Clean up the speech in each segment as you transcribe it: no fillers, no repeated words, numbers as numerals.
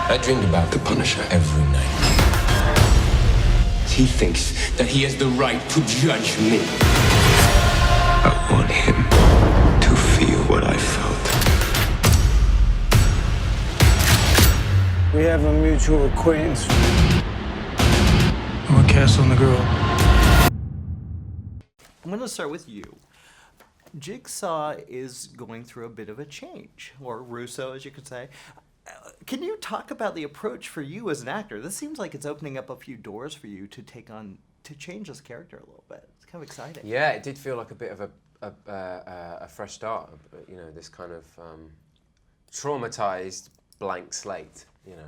I dreamed about the Punisher every night. He thinks that he has the right to judge me. I want him to feel what I felt. We have a mutual acquaintance. I'm a cast on the girl. I'm going to start with you. Jigsaw is going through a bit of a change, or Russo, as you could say. Can you talk about the approach for you as an actor? This seems like it's opening up a few doors for you to change this character a little bit. It's kind of exciting. Yeah, it did feel like a bit of a fresh start. You know, this kind of traumatized blank slate. You know,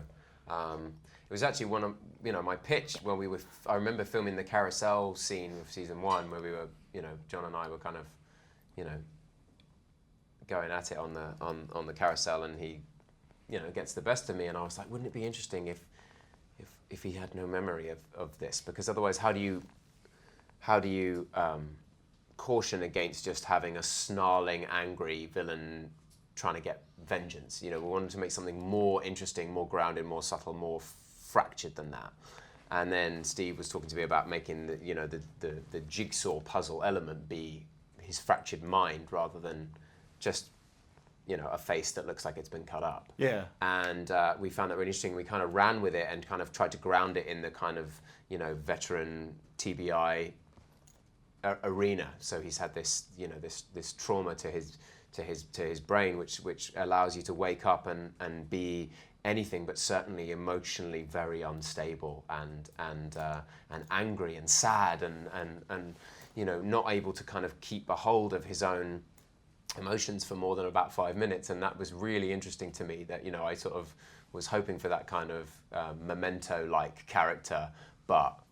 it was actually one of my pitch when we were. I remember filming the carousel scene of season 1 where we were. You know, Jon and I were kind of, going at it on the carousel, and he, gets the best of me, and I was like, wouldn't it be interesting if he had no memory of this? Because otherwise, how do you caution against just having a snarling, angry villain trying to get vengeance? We wanted to make something more interesting, more grounded, more subtle, more fractured than that. And then Steve was talking to me about making the jigsaw puzzle element be his fractured mind rather than just a face that looks like it's been cut up. Yeah. And we found that really interesting. We kind of ran with it and kind of tried to ground it in the kind of veteran TBI arena. So he's had this this trauma to his brain, which allows you to wake up and be anything but certainly emotionally very unstable and angry and sad and not able to kind of keep a hold of his own emotions for more than about 5 minutes. And that was really interesting to me, that I sort of was hoping for that kind of Memento-like character, but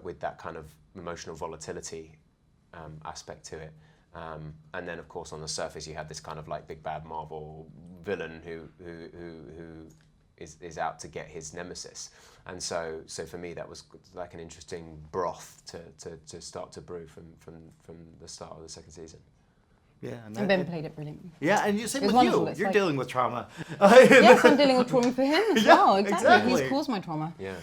with that kind of emotional volatility aspect to it. And then, of course, on the surface, you had this kind of like big bad Marvel villain who is out to get his nemesis. And so for me, that was like an interesting broth to start to brew from the start of the second season. Yeah, and Ben played it brilliantly. Yeah, and same with wonderful. you. You're dealing with trauma. Yes, I'm dealing with trauma for him as well. Exactly. He's caused my trauma. Yeah.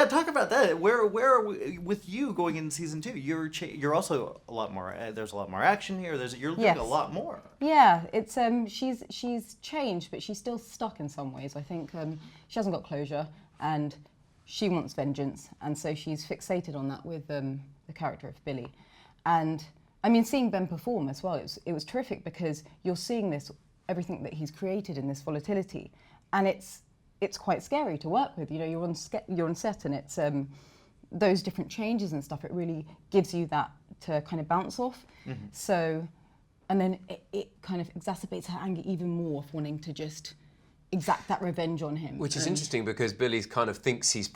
Talk about that. Where are we with you going into season 2? You're also a lot more. There's a lot more action here. You're doing a lot more. Yeah, it's she's changed, but she's still stuck in some ways. I think she hasn't got closure, and she wants vengeance, and so she's fixated on that with the character of Billy, and. I mean, seeing Ben perform as well, it was terrific, because you're seeing everything that he's created in this volatility, and it's quite scary to work with. You're on set, and it's those different changes and stuff. It really gives you that to kind of bounce off. Mm-hmm. So, and then it kind of exacerbates her anger even more of wanting to just exact that revenge on him. Which is interesting, because Billy kind of thinks he's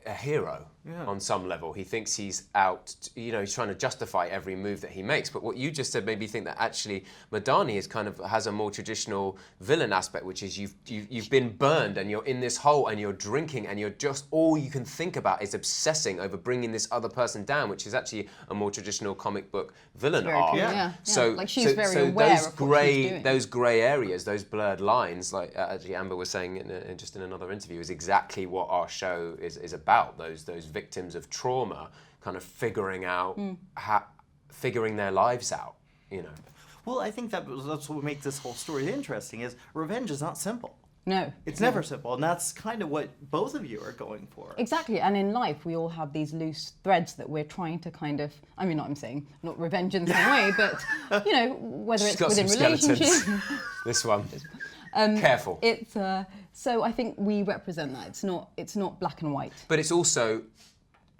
a hero on some level. He thinks he's out, he's trying to justify every move that he makes. But what you just said made me think that actually Madani has a more traditional villain aspect, which is you've been burned and you're in this hole and you're drinking and you're just, all you can think about is obsessing over bringing this other person down, which is actually a more traditional comic book villain arc. Yeah. So, like she's very aware of what she's doing. Those grey areas, those blurred lines, like actually Amber was saying in another interview, is exactly what our show is about. Those victims of trauma kind of figuring their lives out, Well, I think that's what makes this whole story interesting, is revenge is not simple. No. It's never simple, and that's kind of what both of you are going for. Exactly, and in life we all have these loose threads that we're trying to kind of, not revenge in the same way, but, whether it's within relationships. This one. Careful. It's so I think we represent that. It's not black and white. But it's also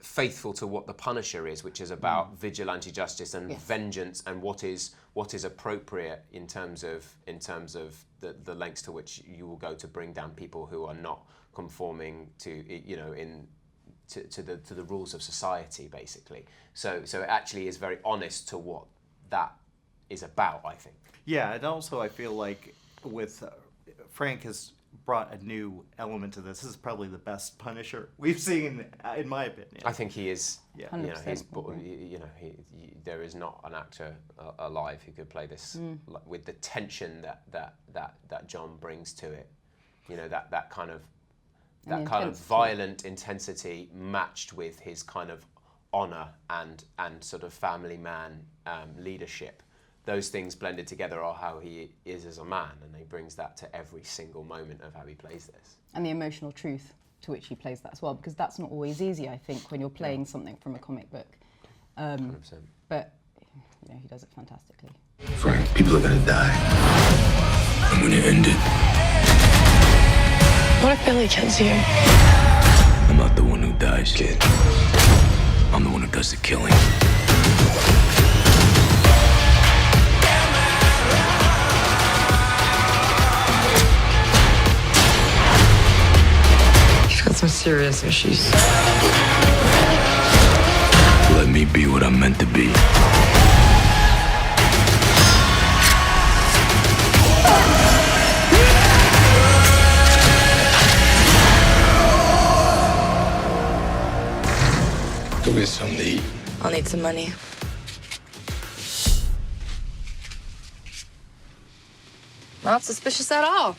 faithful to what the Punisher is, which is about vigilante justice and vengeance, and what is appropriate in terms of the lengths to which you will go to bring down people who are not conforming to to the rules of society, basically. So it actually is very honest to what that is about, I think. Yeah, and also I feel like with Frank has brought a new element to this. This is probably the best Punisher we've seen, in my opinion. I think he is. Yeah. There is not an actor alive who could play this with the tension that Jon brings to it. You know, that kind of And the intensity. violent intensity matched with his kind of honor and sort of family man leadership. Those things blended together are how he is as a man, and he brings that to every single moment of how he plays this. And the emotional truth to which he plays that as well, because that's not always easy, I think, when you're playing something from a comic book. 100%. But you know, he does it fantastically. Frank, people are gonna die. I'm gonna end it. What if Billy kills you? I'm not the one who dies, kid. I'm the one who does the killing. You've got some serious issues. Let me be what I'm meant to be. Go get something to eat. I'll need some money. Not suspicious at all.